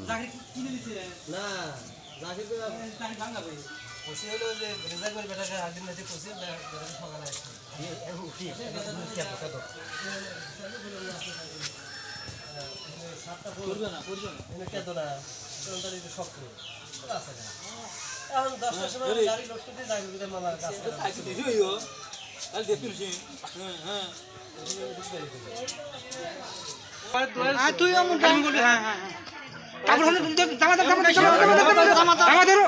জাকির কিনে দিছে না জাকির তো জাকির ভাঙা ভাই ওসি হলো যে রেজাকের বেটাকে আদিন নাতে কোসি বেটাকে সকালে আসছে এই উঠি কি কত সাতটা করবে না এনে কত না তোর এটা শক্ত আছে না এখন 10টার সময় গাড়ি লোড করতে যাই বিদের মামা কাজ করে আইছে দিও আল দে ফিরছি হ্যাঁ আ তুই আমন টাইম করবি হ্যাঁ হ্যাঁ তারপর হলো জামা ধরো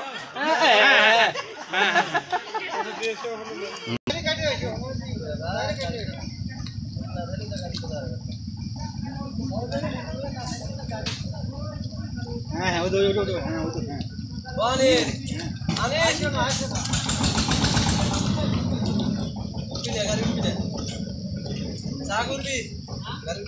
হ্যাঁ হ্যাঁ ওই হ্যাঁ ওই হ্যাঁ বলে আরে আসো না উঠে গাড়ি উঠে চা করবি গাড়ি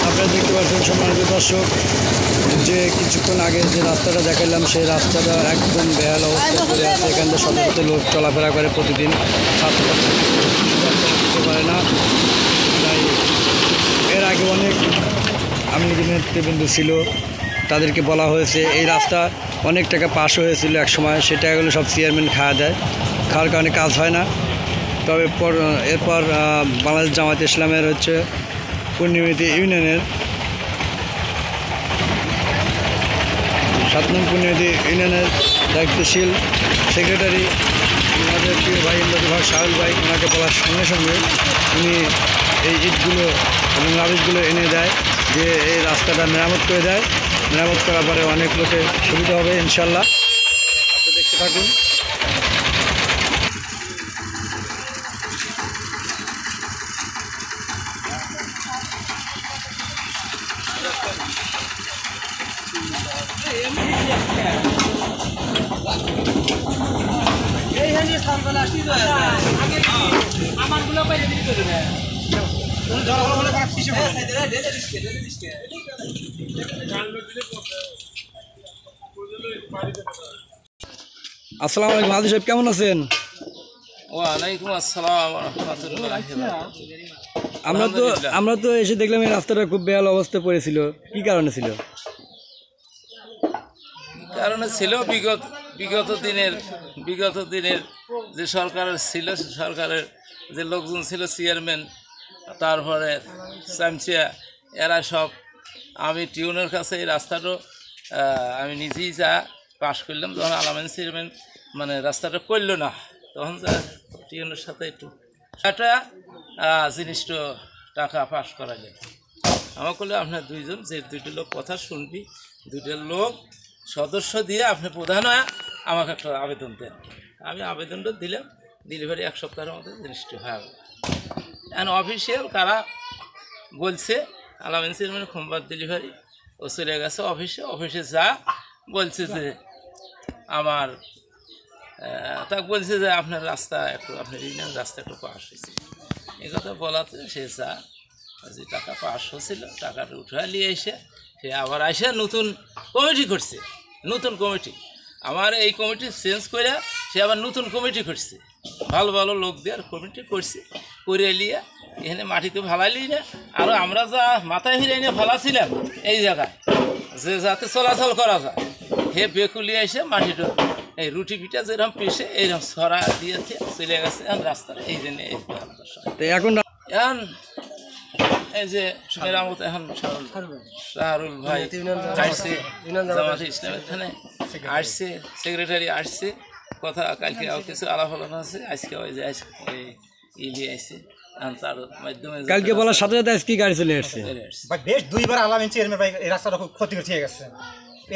আপনারা দেখতে পাচ্ছেন সম্মানিত দর্শক যে কিছুক্ষণ আগে যে রাস্তাটা দেখালাম সেই রাস্তাটা একদম বেহাল অবস্থা করে আছে। এখান থেকে শত শত লোক চলাফেরা করে প্রতিদিন, ছাত্রছাত্রী দিতে পারে না। তাই এর আগে অনেক আমলি নেতৃবৃন্দ ছিল, তাদেরকে বলা হয়েছে এই রাস্তা অনেক টাকা পাস হয়েছিল এক সময়, সে টাকাগুলো সব চেয়ারম্যান খাওয়া দেয়, খাওয়ার কারণে কাজ হয় না। তবে এরপর বাংলাদেশ জামায়াতে ইসলামের হচ্ছে পূর্ণিমাতি ইউনিয়নের 7 নং পূর্ণিমাতি ইউনিয়নের দায়িত্বশীল সেক্রেটারি আমাদের প্রিয় ভাই ইন্দ্রভাগ শাহুল ভাই, ওনাকে বলার সঙ্গে সঙ্গে উনি এই ইটগুলো এবং রাবিশগুলো এনে দেয়, যে এই রাস্তাটা মেরামত করে দেয়। মেরামত করার পরে অনেক লোকের সুবিধা হবে ইনশাল্লাহ। আপনি দেখতে থাকুন। এই হানি সামনে আসি তো আগে আমারগুলো বাইরে দিতে চলে না কোন ধর হলো কোন কিছু বলে সাইডে ডেলে দিছে আসসালামু আলাইকুম হাজি সাহেব, কেমন আছেন? ওয়ালাইকুম আসসালাম ওয়া রাহমাতুল্লাহি ওয়া বারাকাতুহু। আমরা তো এসে দেখলাম এই রাস্তাটা খুব বেহাল অবস্থায় পড়েছিল, কি কারণে ছিল? কারণে ছিল বিগত দিনের যে সরকারের ছিল, সরকারের যে লোকজন ছিল, চেয়ারম্যান, তারপরে চামচিয়া, এরা সব, আমি টিউনের কাছে এই রাস্তাটা আমি নিজেই যা পাশ করলাম। যখন আলামিন চেয়ারম্যান মানে রাস্তাটা করলো না, তখন যা টিউনের সাথে একটু একটা জিনিসটা টাকা পাশ করাইলেন। আমার করলে আপনার দুইজন, যে দুইটা লোক কথা শুনবি, দুইটা লোক সদস্য দিয়ে আপনি প্রধান হয় আমাকে একটা আবেদন দেন। আমি আবেদনটা দিলাম, ডেলিভারি 1 সপ্তাহের মধ্যে জিনিসটি হয়ে গেল। এখন অফিসিয়াল কারা বলছে আলামিন চেয়ারম্যান সোমবার ডেলিভারি, ও চলে গেছে অফিসে যা বলছে যে আমার তাকে বলছে যে আপনার রাস্তা একটু, আপনার ইউনিয়ন রাস্তা একটু পাস হয়েছে। এই কথা বলাতে সে যা যে টাকা পাস হচ্ছিল, টাকাটা উঠে নিয়ে এসে সে আবার এসে নতুন কমিটি করছে। নতুন কমিটি, আমার এই কমিটি চেঞ্জ করে সে আবার নতুন কমিটি করছে, ভালো ভালো লোক দেওয়ার কমিটি করছে, করে নিয়ে এখানে মাটিতে ফালাইলি না, আরও আমরা যা মাথায় হিরে নিয়ে ফালাছিলাম এই জায়গায়, যে যাতে চলাচল করা যায়, হে বেকুলিয়ে এসে মাটিটা এই রুটি পিঠা যেরকম পিসে এইরকম ছড়া দিয়েছে চলে গেছে। এখন রাস্তাটা এই জন্য এখন এই যে মেরামত, এখন শাহরুল ভাই আসছে, জামাতে ইসলামের থানে আসছে, সেক্রেটারি আসছে, কথা কালকে কিছু আলাপ আলোচনা আছে, আজকে ওই যে ইলিয়ে আসছে, তার মাধ্যমে কালকে বলার সাথে সাথে আজকে গাড়ি চলে আসছে। বেশ 2 বার আলামিন চেয়ারম্যান ভাই এই রাস্তাটা খুব ক্ষতিগ্রস্ত হয়ে গেছে।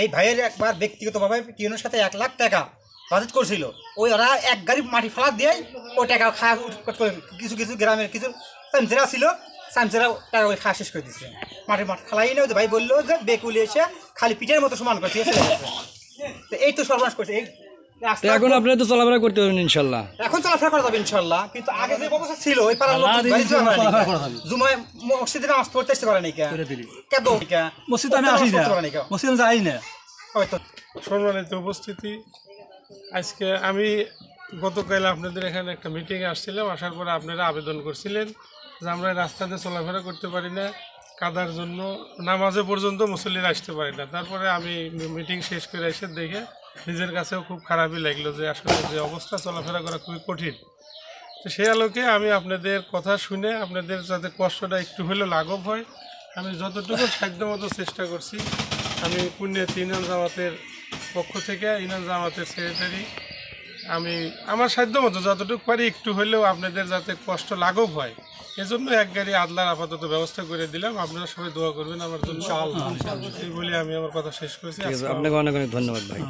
এই ভাইয়ের একবার ব্যক্তিগতভাবে টিউনের সাথে 1 লাখ টাকা বাজেট করছিল, ওই ওরা এক গাড়ি মাটি ফেলা দিয়ে ওই টাকা খাওয়া কিছু কিছু গ্রামের কিছু চামচেরা ছিল, চামচেরা টাকা ওই খাওয়া শেষ করে দিচ্ছে। মাটি ফেলাই নেই, ভাই বললো যে বেকুলি এসে খালি পিঠের মতো সমান করে দিয়ে চলে গেছে। তো এই তো সর্বনাশ করছে, তো এখন আপনারা তো চলাফেরা করতে পারবেন ইনশাল্লাহ। এখন চলাফেরা করা যাবে ইনশাল্লাহ, কিন্তু আগে যে অবস্থা ছিল ওই পাড়ার লোক জুমায় মসজিদে নামাজ পড়তে আসতে পারে নাই কেন মসজিদ আমি আসি না, মসজিদ আমি যাই না। হয়তো সম্মানিত উপস্থিতি, আজকে আমি গতকাল আপনাদের এখানে একটা মিটিংয়ে আসছিলাম। আসার পরে আপনারা আবেদন করছিলেন যে আমরা রাস্তাতে চলাফেরা করতে পারি না, কাদার জন্য নামাজে পর্যন্ত মুসল্লিরা আসতে পারি না। তারপরে আমি মিটিং শেষ করে এসে দেখে নিজের কাছেও খুব খারাপই লাগলো যে আসলে যে অবস্থা, চলাফেরা করা খুবই কঠিন। তো সেই আলোকে আমি আপনাদের কথা শুনে আপনাদের যাতে কষ্টটা একটু হলেও লাঘব হয়, আমি যতটুকু সাধ্যমতো চেষ্টা করছি। আমি পুণ্যের ইউনিয়ন জামাতের পক্ষ থেকে, ইউনিয়ন জামাতের সেক্রেটারি, আমি আমার সাধ্যমতো যতটুকু পারি একটু হলেও আপনাদের যাতে কষ্ট লাঘব হয়, এজন্য এক গাড়ি আদলার আপাতত ব্যবস্থা করে দিলাম। আপনারা সবাই দোয়া করবেন আমার জন্য। এই বলে আমি আমার কথা শেষ করেছি। আপনাকে অনেক অনেক ধন্যবাদ ভাই।